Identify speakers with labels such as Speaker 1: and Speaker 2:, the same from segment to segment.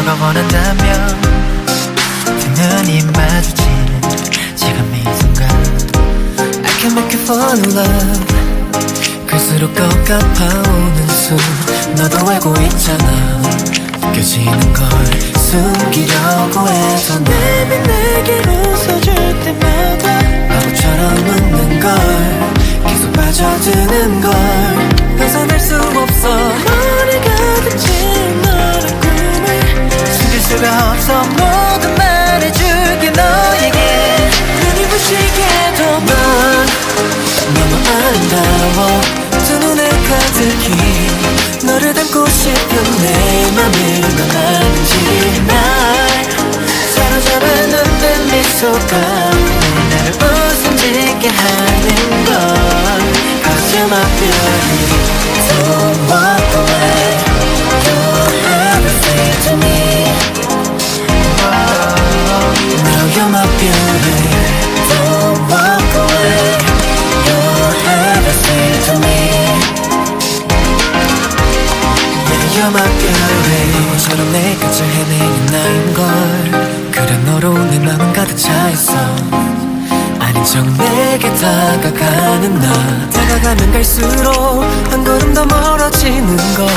Speaker 1: 걸 원한다면 두 눈이 마주치는 지금 이 순간 I can make you fall in love. 갈수록 더 가파오는 숨 너도 알고 있잖아. 느껴지는 걸 숨기려고 해서 내 내게 웃어줄 때마다 바보처럼 웃는 걸 계속 빠져드는 걸 벗어날 수 없어. 머리 가득 채운 너의 꿈을 숨길 수가 없어. 모두 말해줄게 너에게. 눈이 부시게도 넌 너무 아름다워. 두 눈에 가득히 너를 담고 싶은 내 맘을 넌 아는지. 날 사로잡은 눈빛 미소가 나를 웃음 짓게 하는 건 Cause you're my beauty. Don't walk away. You're everything to me. Now you're my beauty. Don't walk away. You're everything to me. Yeah, you're my beauty. 너처럼 내 끝을 헤매는 나인걸. 그래 너로 내 맘은 가득 차있어. 아닌 척 내게 다가가는 나. 다가가면 갈수록 한 걸음 더 멀어지는 걸.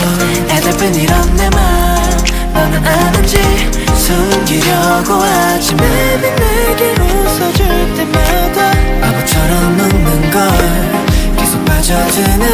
Speaker 1: 애달픈 이런 내 맘 너는 아는지 숨기려고 하지. 매일 내게 웃어줄 때마다 바보처럼 웃는 걸 계속 빠져드는